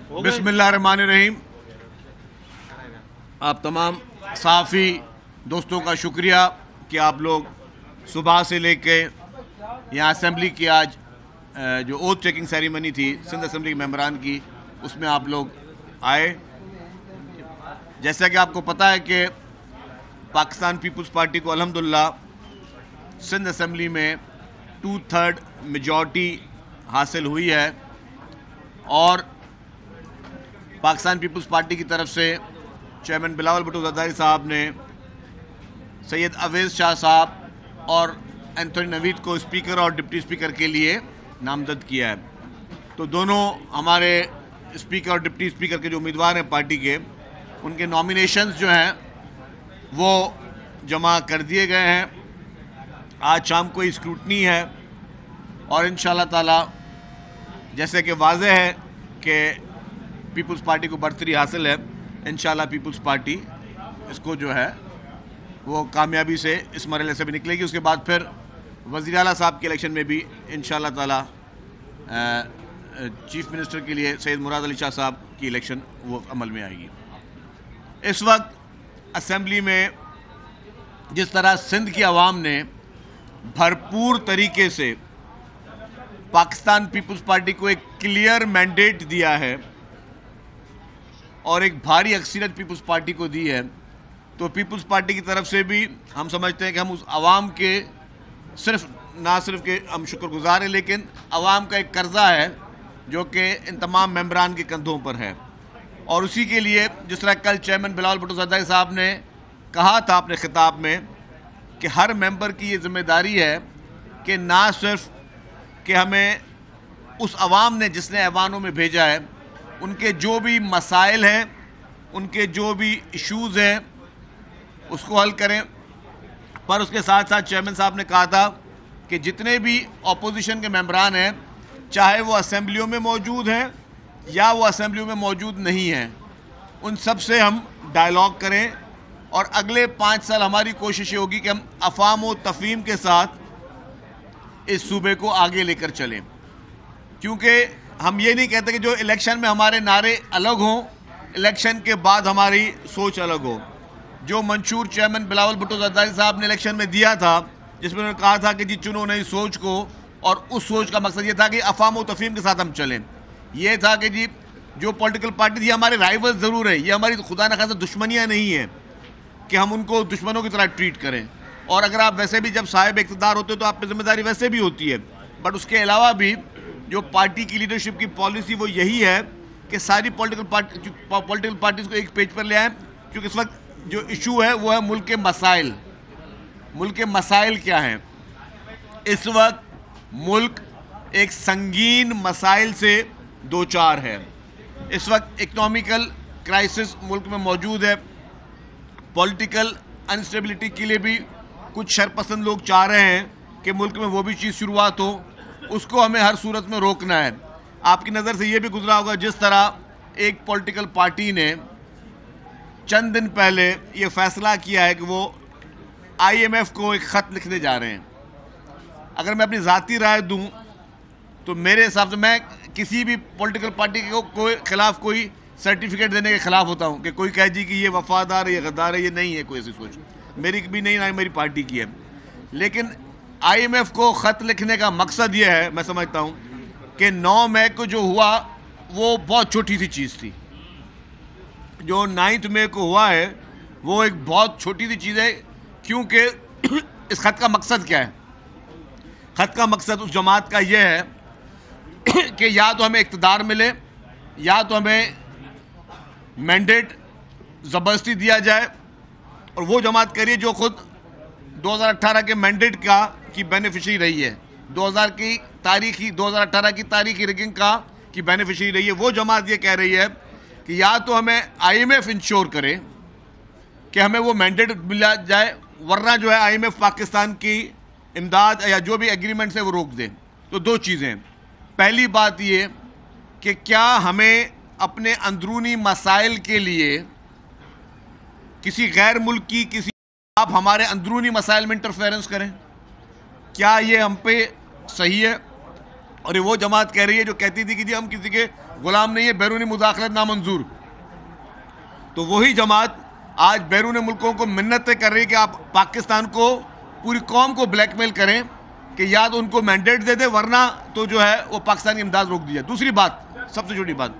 بسم اللہ الرحمن الرحیم. آپ تمام صحافی دوستوں کا شکریہ کہ آپ لوگ صبح سے لے کے یہاں اسمبلی کی آج جو اوتھ ٹیکنگ سیریمنی تھی سندھ اسمبلی کے ممبران کی، اس میں آپ لوگ آئے. جیسا کہ آپ کو پتہ ہے کہ پاکستان پیپلز پارٹی کو الحمدللہ سندھ اسمبلی میں 2/3 میجورٹی حاصل ہوئی ہے، اور پاکستان پیپلز پارٹی کی طرف سے چیئرمین بلاول بھٹو زرداری صاحب نے سید اویس شاہ صاحب اور اینتھونی نوید کو اسپیکر اور ڈپٹی اسپیکر کے لیے نامزد کیا ہے. تو دونوں ہمارے اسپیکر اور ڈپٹی اسپیکر کے جو امیدوار ہیں پارٹی کے، ان کے نامینیشنز جو ہیں وہ جمع کر دیے گئے ہیں. آج شام کو اسکروٹنی ہے، اور انشاءاللہ تعالی جیسے کہ واضح ہے کہ پیپلز پارٹی کو برتری حاصل ہے، انشاءاللہ پیپلز پارٹی اس کو جو ہے وہ کامیابی سے اس مرحلے سے بھی نکلے گی. اس کے بعد پھر وزیر اعلیٰ صاحب کے الیکشن میں بھی انشاءاللہ تعالی چیف منسٹر کے لیے سید مراد علی شاہ صاحب کی الیکشن وہ عمل میں آئے گی. اس وقت اسمبلی میں جس طرح سندھ کی عوام نے بھرپور طریقے سے پاکستان پیپلز پارٹی کو ایک کلیئر مینڈیٹ دیا ہے اور ایک بھاری اکثریت پیپلز پارٹی کو دی ہے، تو پیپلز پارٹی کی طرف سے بھی ہم سمجھتے ہیں کہ ہم اس عوام کے نہ صرف کہ ہم شکر گزار ہیں، لیکن عوام کا ایک قرضہ ہے جو کہ ان تمام ممبران کے کندھوں پر ہے. اور اسی کے لیے جس طرح کل چیئرمین بلاول بھٹو زرداری صاحب نے کہا تھا اپنے خطاب میں کہ ہر ممبر کی یہ ذمہ داری ہے کہ نہ صرف کہ ہمیں اس عوام نے جس نے ایوانوں میں بھیجا ہے ان کے جو بھی مسائل ہیں، ان کے جو بھی ایشوز ہیں اس کو حل کریں، پر اس کے ساتھ ساتھ چیئرمین صاحب نے کہا تھا کہ جتنے بھی اپوزیشن کے ممبران ہیں، چاہے وہ اسمبلیوں میں موجود ہیں یا وہ اسمبلیوں میں موجود نہیں ہیں، ان سب سے ہم ڈائلاگ کریں. اور اگلے 5 سال ہماری کوشش یہ ہوگی کہ ہم افہام و تفہیم کے ساتھ اس صوبے کو آگے لے کر چلیں، کیونکہ ہم یہ نہیں کہتے کہ جو الیکشن میں ہمارے نعرے الگ ہوں، الیکشن کے بعد ہماری سوچ الگ ہو. جو منشور چیئرمین بلاول بھٹو زرداری صاحب نے الیکشن میں دیا تھا، جس میں انہوں نے کہا تھا کہ جی چنو نئی سوچ کو، اور اس سوچ کا مقصد یہ تھا کہ افہام و تفہیم کے ساتھ ہم چلیں. یہ تھا کہ جی جو پولیٹیکل پارٹی یہ ہمارے رائیول ضرور ہیں، یہ ہماری خدا نخواستہ دشمنیاں نہیں ہیں کہ ہم ان کو دشمنوں کی طرح ٹریٹ کریں. اور اگر آپ ویسے بھی جب صاحب اقتدار ہوتے تو آپ پہ ذمہ داری ویسے بھی ہوتی ہے، بٹ اس کے علاوہ بھی جو پارٹی کی لیڈرشپ کی پالیسی وہ یہی ہے کہ ساری پولیٹیکل پارٹیز کو ایک پیج پر لے آئیں، کیونکہ اس وقت جو ایشو ہے وہ ہے ملک کے مسائل. ملک کے مسائل کیا ہیں؟ اس وقت ملک ایک سنگین مسائل سے دوچار ہے. اس وقت اکنامیکل کرائسس ملک میں موجود ہے. پولیٹیکل انسٹیبلٹی کے لیے بھی کچھ شرپسند لوگ چاہ رہے ہیں کہ ملک میں وہ بھی چیز شروعات ہو، اس کو ہمیں ہر صورت میں روکنا ہے. آپ کی نظر سے یہ بھی گزرا ہوگا جس طرح ایک پولیٹیکل پارٹی نے چند دن پہلے یہ فیصلہ کیا ہے کہ وہ IMF کو ایک خط لکھنے جا رہے ہیں. اگر میں اپنی ذاتی رائے دوں تو میرے حساب سے میں کسی بھی پولیٹیکل پارٹی کو خلاف کوئی سرٹیفکیٹ دینے کے خلاف ہوتا ہوں کہ کوئی کہے جی کہ یہ وفادار ہے، یہ غدار ہے. یہ نہیں ہے کوئی ایسی سوچ، میری بھی نہیں، نہ میری پارٹی کی ہے. لیکن IMF کو خط لکھنے کا مقصد یہ ہے، میں سمجھتا ہوں کہ 9 مئی کو جو ہوا وہ بہت چھوٹی سی چیز تھی. جو 9 مئی کو ہوا ہے وہ ایک بہت چھوٹی سی چیز ہے، کیونکہ اس خط کا مقصد کیا ہے؟ خط کا مقصد اس جماعت کا یہ ہے کہ یا تو ہمیں اقتدار ملے، یا تو ہمیں مینڈیٹ زبردستی دیا جائے. اور وہ جماعت کریے جو خود 2018 کے مینڈیٹ کی بینیفیشری رہی ہے، 2018 کی تاریخی ریگنگ کی بینیفیشری رہی ہے. وہ جماعت یہ کہہ رہی ہے کہ یا تو ہمیں IMF انشور کرے کہ ہمیں وہ مینڈیٹ ملا جائے، ورنہ جو ہے IMF پاکستان کی امداد یا جو بھی ایگریمنٹس ہے وہ روک دے. تو 2 چیزیں. پہلی بات یہ کہ کیا ہمیں اپنے اندرونی مسائل کے لیے کسی غیر ملکی آپ ہمارے اندرونی مسائل میں انٹرفیرنس کریں؟ کیا یہ ہم پہ صحیح ہے؟ اور یہ وہ جماعت کہہ رہی ہے جو کہتی تھی کہ جی ہم کسی کے غلام نہیں ہیں, بیرونی مداخلت نامنظور. تو وہی جماعت آج بیرون ملکوں کو منتیں کر رہی ہے کہ آپ پاکستان کو, پوری قوم کو بلیک میل کریں کہ یا تو ان کو مینڈیٹ دے دے, ورنہ تو جو ہے وہ پاکستانی امداد روک دی جائے. دوسری بات, سب سے چھوٹی بات,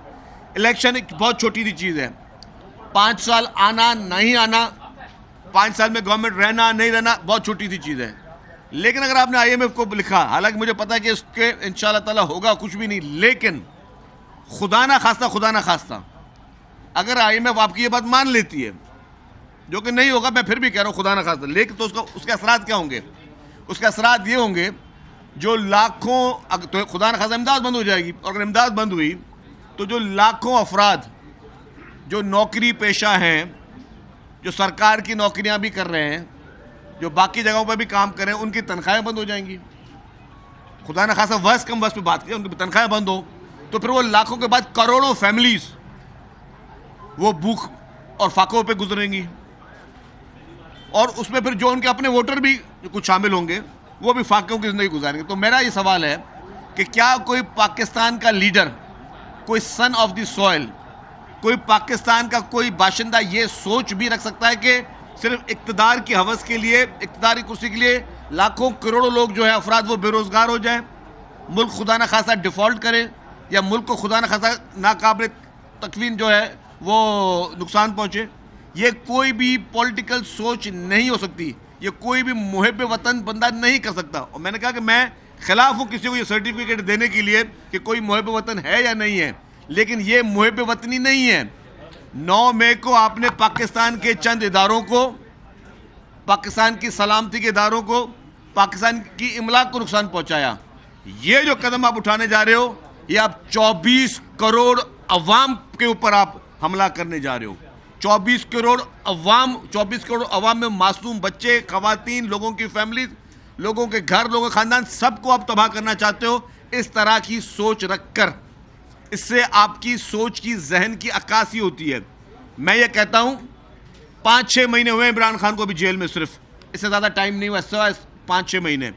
الیکشن ایک بہت چھوٹی سی چیز ہے. 5 سال آنا نہیں آنا, 5 سال میں گورنمنٹ رہنا نہیں رہنا, بہت چھوٹی سی چیز ہے. لیکن اگر آپ نے آئی ایم ایف کو لکھا, حالانکہ مجھے پتا ہے کہ اس کے انشاءاللہ تعالیٰ ہوگا کچھ بھی نہیں, لیکن خدا نہ خواستہ اگر آئی ایم ایف آپ کی یہ بات مان لیتی ہے, جو کہ نہیں ہوگا, میں پھر بھی کہہ رہا ہوں خدا نہ خواستہ, لیکن تو اس کے اثرات کیا ہوں گے؟ اس کے اثرات یہ ہوں گے جو لاکھوں, تو خدا نہ خواستہ امداد بند ہو جائے گی, اور اگر امداد بند ہوئی تو جو لاکھوں افراد جو نوکری پیشہ ہیں, جو سرکار کی نوکریاں بھی کر رہے ہیں, جو باقی جگہوں پہ بھی کام کریں, ان کی تنخواہیں بند ہو جائیں گی. خدا نہ خاصا ورس کم ورس پہ بات کریں, ان کی تنخواہیں بند ہو تو پھر وہ لاکھوں کے بعد کروڑوں فیملیز وہ بھوک اور فاقوں پہ گزریں گی, اور اس میں پھر جو ان کے اپنے ووٹر بھی کچھ شامل ہوں گے وہ بھی فاقوں کی زندگی گزاریں گے. تو میرا یہ سوال ہے کہ کیا کوئی پاکستان کا لیڈر, کوئی سن آف دی سوئل, کوئی پاکستان کا کوئی باشندہ یہ سوچ بھی رکھ سکتا ہے کہ صرف اقتدار کی ہوس کے لیے, اقتدار کی کرسی کے لیے لاکھوں کروڑوں لوگ جو ہے افراد وہ بے روزگار ہو جائیں, ملک خدا نہ خاصا ڈیفالٹ کرے, یا ملک کو خدا نہ خاصا ناقابل تکوین جو ہے وہ نقصان پہنچے؟ یہ کوئی بھی پولیٹیکل سوچ نہیں ہو سکتی, یہ کوئی بھی محب وطن بندہ نہیں کر سکتا. اور میں نے کہا کہ میں خلاف ہوں کسی کو یہ سرٹیفکیٹ دینے کے لیے کہ کوئی محب وطن ہے یا نہیں ہے, لیکن یہ محب وطنی نہیں ہے. 9 مئی کو آپ نے پاکستان کے چند اداروں کو, پاکستان کی سلامتی کے اداروں کو, پاکستان کی املاک کو نقصان پہنچایا. یہ جو قدم آپ اٹھانے جا رہے ہو, یہ آپ 24 کروڑ عوام کے اوپر آپ حملہ کرنے جا رہے ہو. 24 کروڑ عوام میں معصوم بچے, خواتین, لوگوں کی فیملیز, لوگوں کے گھر, لوگوں کے خاندان, سب کو آپ تباہ کرنا چاہتے ہو اس طرح کی سوچ رکھ کر. اس سے آپ کی سوچ کی, ذہن کی عکاسی ہوتی ہے. میں یہ کہتا ہوں 5-6 مہینے ہوئے عمران خان کو بھی جیل میں, صرف اس سے زیادہ ٹائم نہیں ہوا, 5-6 مہینے.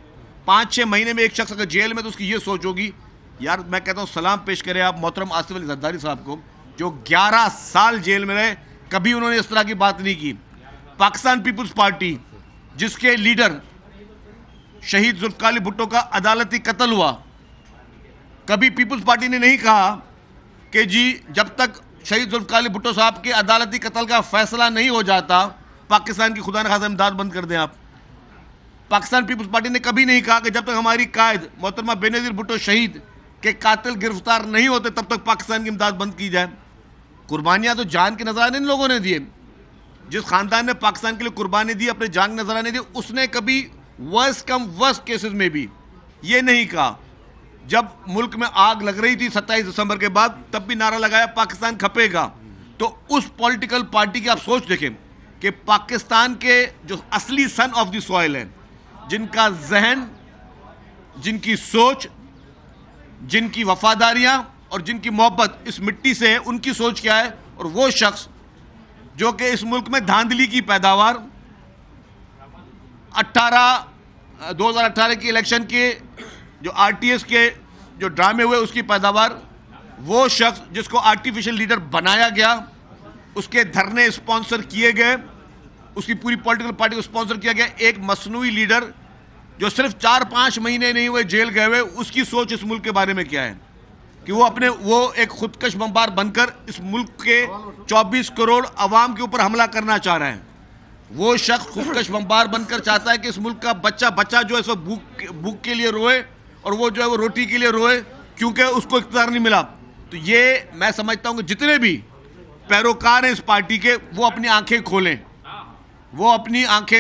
5-6 مہینے میں ایک شخص اگر جیل میں تو اس کی یہ سوچ ہوگی. یار میں کہتا ہوں سلام پیش کرے آپ محترم آصف علی زرداری صاحب کو, جو 11 سال جیل میں رہے, کبھی انہوں نے اس طرح کی بات نہیں کی. پاکستان پیپلز پارٹی جس کے لیڈر شہید ذوالفقار علی بھٹو کا عدالتی قتل ہوا, کبھی پیپلز پارٹی نے نہیں کہا کہ جی جب تک شہید ذوالفقار علی بھٹو صاحب کے عدالتی قتل کا فیصلہ نہیں ہو جاتا پاکستان کی خدا نہ خواستہ امداد بند کر دیں آپ. پاکستان پیپلز پارٹی نے کبھی نہیں کہا کہ جب تک ہماری قائد محترمہ بینظیر بھٹو شہید کے قاتل گرفتار نہیں ہوتے تب تک پاکستان کی امداد بند کی جائے. قربانیاں تو جان کے نذرانے ان لوگوں نے دیے. جس خاندان نے پاکستان کے لیے قربانی دی, اپنے جان کے نذرانے دیے, اس نے کبھی ورس کیسز میں بھی یہ نہیں کہا. جب ملک میں آگ لگ رہی تھی 27 دسمبر کے بعد, تب بھی نعرہ لگایا پاکستان کھپے گا. تو اس پولیٹیکل پارٹی کی آپ سوچ دیکھیں کہ پاکستان کے جو اصلی سن آف دی سوائل ہیں, جن کا ذہن, جن کی سوچ, جن کی وفاداریاں اور جن کی محبت اس مٹی سے ہے, ان کی سوچ کیا ہے. اور وہ شخص جو کہ اس ملک میں دھاندلی کی پیداوار 2018 کی الیکشن کے جو آر ٹی ایس کے جو ڈرامے ہوئے اس کی پیداوار, وہ شخص جس کو آرٹیفیشل لیڈر بنایا گیا, اس کے دھرنے اسپانسر کیے گئے, اس کی پوری پولیٹیکل پارٹی کو اسپانسر کیا گیا, ایک مصنوعی لیڈر جو صرف 4-5 مہینے نہیں ہوئے جیل گئے ہوئے, اس کی سوچ اس ملک کے بارے میں کیا ہے کہ وہ ایک خودکش بمبار بن کر اس ملک کے 24 کروڑ عوام کے اوپر حملہ کرنا چاہ رہے ہیں. وہ شخص خودکش بمبار بن کر چاہتا ہے کہ اس ملک کا بچہ جو ہے سو بھوک کے لیے روئے, اور وہ جو ہے وہ روٹی کے لیے روئے, کیونکہ اس کو اقتدار نہیں ملا. تو یہ میں سمجھتا ہوں کہ جتنے بھی پیروکار ہیں اس پارٹی کے, وہ اپنی آنکھیں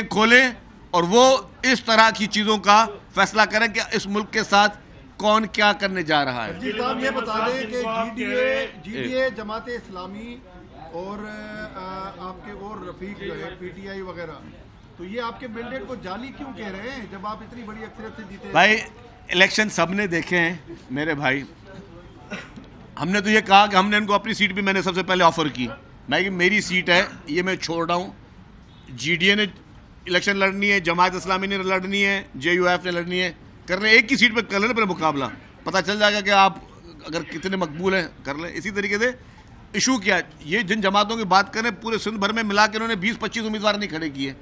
کھولیں, اور وہ اس طرح کی چیزوں کا فیصلہ کریں کہ اس ملک کے ساتھ کون کیا کرنے جا رہا ہے. جی صاحب یہ بتا دیں کہ G D A Jamaat Islami اور آپ کے اور رفیق جو ہے پی ٹی آئی وغیرہ, تو یہ آپ کے مینڈیٹ کو جعلی کیوں کہہ رہے ہیں جب آپ اتنی بڑی اکثریت سے جیتے؟ بھائی الیکشن سب نے دیکھے ہیں میرے بھائی. ہم نے تو یہ کہا کہ ہم نے ان کو اپنی سیٹ بھی میں نے سب سے پہلے آفر کی, میں کہ میری سیٹ ہے یہ میں چھوڑ رہا ہوں. جی ڈی اے نے الیکشن لڑنی ہے, جماعت اسلامی نے لڑنی ہے, جے یو ایف نے لڑنی ہے, کرنے ایک کی سیٹ پہ کر لینا پہلے مقابلہ. پتہ چل جائے گا کہ آپ اگر کتنے مقبول ہیں کر لیں. اسی طریقے سے ایشو کیا یہ جن جماعتوں کی بات کریں پورے سندھ بھر میں ملا کے انہوں نے 20-25 امیدوار نہیں کھڑے کیے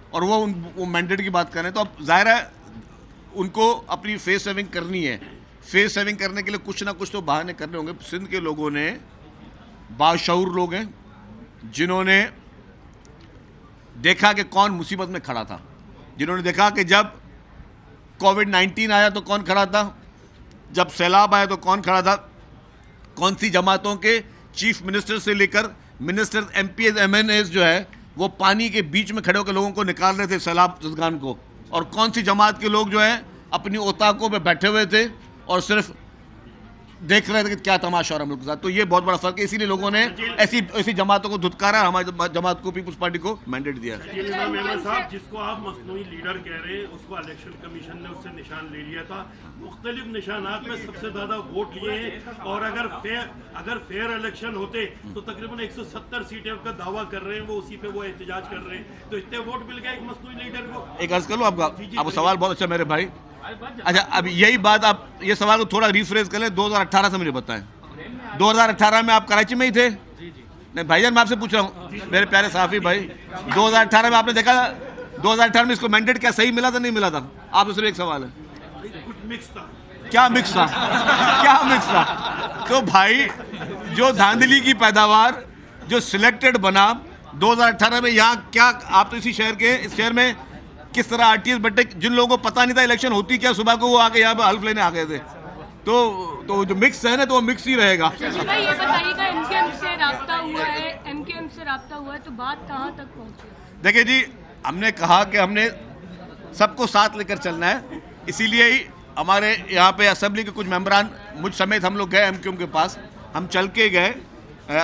اور وہ مینڈیٹ کی بات کریں, تو اب ظاہر ہے ان کو اپنی فیس سیونگ کرنی ہے. فیس سیونگ کرنے کے لیے کچھ نہ کچھ تو بہانے کرنے ہوں گے. سندھ کے لوگوں نے باشعور لوگ ہیں جنہوں نے دیکھا کہ کون مصیبت میں کھڑا تھا, جنہوں نے دیکھا کہ جب کووڈ-19 آیا تو کون کھڑا تھا, جب سیلاب آیا تو کون کھڑا تھا, کون سی جماعتوں کے چیف منسٹر سے لے کر minister MPs MNAs جو ہے وہ پانی کے بیچ میں کھڑے ہو کے لوگوں کو نکال رہے تھے سیلاب زدگان کو, اور کون سی جماعت کے لوگ جو ہیں اپنی اوطاقوں پہ بیٹھے ہوئے تھے اور صرف دیکھ رہے تھے کہ کیا تماشا ہو رہا ہے ملک کے ساتھ. تو یہ بہت بڑا فرق ہے, اسی لیے لوگوں نے ایسی جماعتوں کو دھتکارا, ہماری جماعت کو پیپلز پارٹی کو مینڈیٹ دیا. نظام احمد صاحب جس کو آپ مصنوعی لیڈر کہہ رہے ہیں اس کو الیکشن کمیشن نے اس سے نشان لے لیا تھا, مختلف نشانات میں سب سے زیادہ ووٹ لیے ہیں, اور اگر فیئر الیکشن ہوتے تو تقریباً 170 سیٹیں کا دعویٰ کر رہے ہیں, وہ اسی پہ وہ احتجاج کر رہے ہیں, تو اتنے ووٹ مل گئے ایک مصنوعی لیڈر کو. ایک عرض کر لوں آپ کا, آپ سوال بہت اچھا میرے بھائی. اچھا اب یہی بات آپ یہ سوال کو تھوڑا ریفریز کر لیں, 2018 سے مجھے بتائیں 2018 میں آپ کراچی میں ہی تھے؟ نہیں بھائی جان میں آپ سے پوچھ رہا ہوں میرے پیارے صحافی بھائی, 2018 میں آپ نے دیکھا 2018 میں اس کو مینڈیٹ کیا صحیح ملا تھا نہیں ملا تھا؟ آپ سے صرف ایک سوال ہے, کیا مکس تھا, کیا مکس تھا؟ تو بھائی جو دھاندلی کی پیداوار جو سلیکٹڈ بنا 2018 میں, یہاں کیا آپ تو اسی شہر کے, اس شہر میں کس طرح آر ٹی ایس بٹے جن لوگوں کو پتہ نہیں تھا الیکشن ہوتی کیا, صبح کو وہ آ کے یہاں پہ حلف لینے آ گئے تھے. تو جو مکس ہے نا تو وہ مکس ہی رہے گا. یہ بتائیے گا ایم کیو ایم سے رابطہ ہوا ہے, ایم کیو ایم سے رابطہ ہوا ہے تو بات کہاں تک پہنچی؟ دیکھیں جی ہم نے کہا کہ ہم نے سب کو ساتھ لے کر چلنا ہے, اسی لیے ہی ہمارے یہاں پہ اسمبلی کے کچھ ممبران مجھ سمیت ہم لوگ گئے ایم کیو ایم کے پاس, ہم چل کے گئے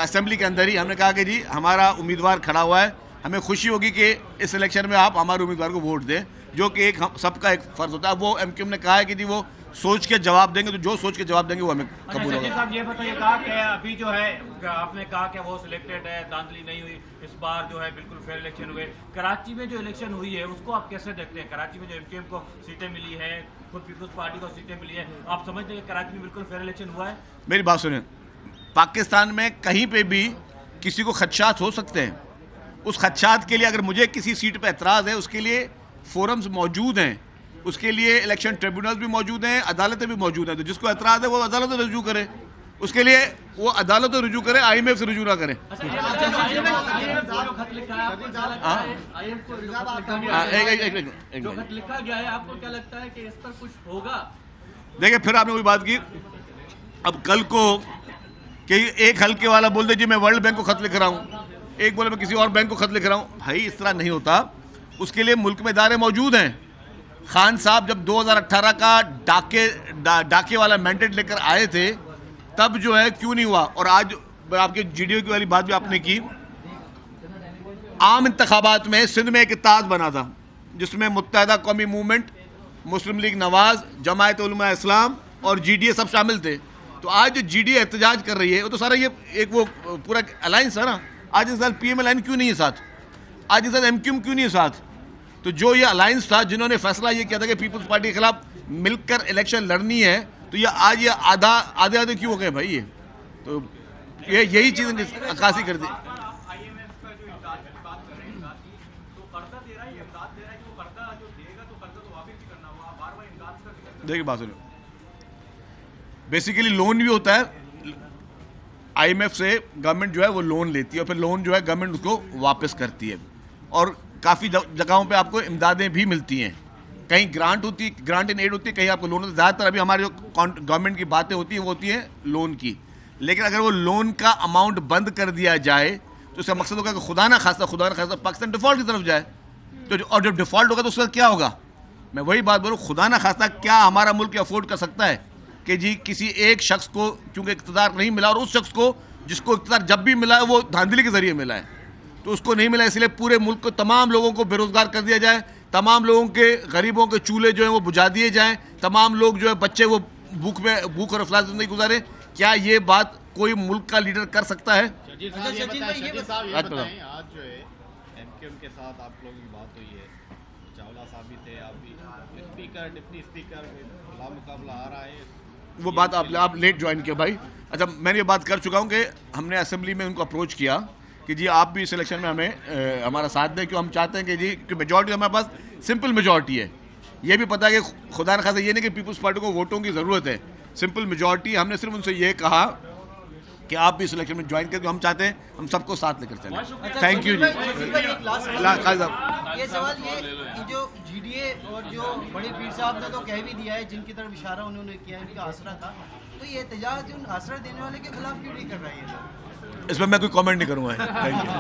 اسمبلی کے اندر ہی. ہم نے کہا کہ جی ہمارا امیدوار کھڑا ہوا ہے, ہمیں خوشی ہوگی کہ اس الیکشن میں آپ ہمارے امیدوار کو ووٹ دیں, جو کہ ایک سب کا ایک فرض ہوتا ہے. وہ ایم کیو ایم نے کہا ہے کہ جی وہ سوچ کے جواب دیں گے, تو جو سوچ کے جواب دیں گے وہ ہمیں قبول ہوگا. صاحب یہ بتائیے گا کہ ابھی جو ہے آپ نے کہا کہ وہ سلیکٹڈ ہے, دھاندلی نہیں ہوئی, اس بار جو ہے بالکل فیئر الیکشن ہوئے. کراچی میں جو الیکشن ہوئی ہے اس کو آپ کیسے دیکھتے ہیں؟ کراچی میں جو ایم کیو ایم کو سیٹیں ملی ہے, خود پیپلز پارٹی کو سیٹیں ملی ہیں, آپ سمجھتے ہیں کہ کراچی میں بالکل فیئر الیکشن ہوا ہے؟ میری بات سنیں, پاکستان میں کہیں پہ بھی کسی کو خدشات ہو سکتے ہیں, اس خدشات کے لیے اگر مجھے کسی سیٹ پہ اعتراض ہے اس کے لیے فورمز موجود ہیں, اس کے لیے الیکشن ٹریبونلز بھی موجود ہیں, عدالتیں بھی موجود ہیں. تو جس کو اعتراض ہے وہ عدالت سے رجوع کرے, اس کے لیے وہ عدالت سے رجوع کرے, آئی ایم ایف سے رجوع نہ کرے. دیکھیں پھر آپ نے وہی بات کی, اب کل کو کہ ایک حلقے والا بول دے جی میں ورلڈ بینک کو خط لکھ رہا ہوں, ایک بولے میں کسی اور بینک کو خط لکھ رہا ہوں. بھائی اس طرح نہیں ہوتا, اس کے لیے ملک میں ادارے موجود ہیں. خان صاحب جب 2018 کا ڈاکے والا مینڈیٹ لے کر آئے تھے تب جو ہے کیوں نہیں ہوا. اور آج آپ کے جی ڈی او کی والی بات بھی آپ نے کی, عام انتخابات میں سندھ میں ایک اتحاد بنا تھا جس میں متحدہ قومی موومنٹ, مسلم لیگ نواز, جماعت علماء اسلام اور جی ڈی اے سب شامل تھے. تو آج جو جی ڈی اے احتجاج کر رہی ہے وہ تو سارا یہ ایک وہ پورا الائنس ہے نا. آج اس سال پی ایم ایل این کیوں نہیں ہے ساتھ, آج اس سال ایم کیو ایم کیوں نہیں ہے ساتھ؟ تو جو یہ الائنس تھا جنہوں نے فیصلہ یہ کیا تھا کہ پیپلز پارٹی کے خلاف مل کر الیکشن لڑنی ہے, تو یہ آج یہ آدھے کیوں ہو گئے بھائی؟ یہ تو یہی چیز عکاسی کر دی. دیکھیے بات سنو, بیسیکلی لون بھی ہوتا ہے, آئی ایم ایف سے گورنمنٹ جو ہے وہ لون لیتی ہے اور پھر لون جو ہے گورنمنٹ اس کو واپس کرتی ہے, اور کافی جگہوں پہ آپ کو امدادیں بھی ملتی ہیں. کہیں گرانٹ ہوتی, گرانٹ ان ایڈ ہوتی ہے, کہیں آپ کو لون ہوتا ہے. زیادہ تر ابھی ہماری جو گورنمنٹ کی باتیں ہوتی ہیں وہ ہوتی ہیں لون کی. لیکن اگر وہ لون کا اماؤنٹ بند کر دیا جائے تو اس کا مقصد ہوگا کہ خدا نہ خواستہ پاکستان ڈیفالٹ کی طرف جائے. تو اور جب ڈیفالٹ ہوگا تو اس کا کیا ہوگا؟ میں وہی بات بولوں, خدا نہ خواستہ کیا ہمارا ملک افورڈ کر سکتا ہے کہ جی کسی ایک شخص کو چونکہ اقتدار نہیں ملا, اور اس شخص کو جس کو اقتدار جب بھی ملا ہے وہ دھاندلی کے ذریعے ملا ہے, تو اس کو نہیں ملا, اس لیے پورے ملک کو تمام لوگوں کو بے روزگار کر دیا جائے, تمام لوگوں کے غریبوں کے چولہے جو ہیں وہ بجھا دیے جائیں, تمام لوگ جو ہے بچے وہ بھوک اور افلاس زندگی گزارے. کیا یہ بات کوئی ملک کا لیڈر کر سکتا ہے؟ آج جو ہے ایم کیو ایم کے ساتھ آپ لوگوں کی بات ہوئی ہے, چاولہ صاحب بھی تھے, آپ بھی, اسپیکر ڈپٹی اسپیکر خلا مقابلہ آ رہا ہے, وہ بات آپ لیٹ جوائن کیا بھائی. اچھا میں نے یہ بات کر چکا ہوں کہ ہم نے اسمبلی میں ان کو اپروچ کیا کہ جی آپ بھی اس الیکشن میں ہمیں ہمارا ساتھ دیں, کیوں ہم چاہتے ہیں کہ جی کہ میجورٹی ہمارے پاس سمپل میجورٹی ہے. یہ بھی پتا ہے کہ خدا نہ خاصا یہ نہیں کہ پیپلز پارٹی کو ووٹوں کی ضرورت ہے, سمپل میجورٹی. ہم نے صرف ان سے یہ کہا کہ آپ بھی اس الیکشن میں جوائن کریں, ہم چاہتے ہیں ہم سب کو ساتھ لے کر چلیں. تھینک یو جی. یہ سوال یہ جو جی ڈی اے اور جو بڑے پیر صاحب نے تو کہہ بھی دیا ہے, جن کی طرف اشارہ انہوں نے کیا ان کا آسرا تھا, تو یہ احتجاج ان آسرا دینے والے کے خلاف کیوں نہیں کر رہا ہے؟ اس میں کوئی کامنٹ نہیں کروں گا. Thank you.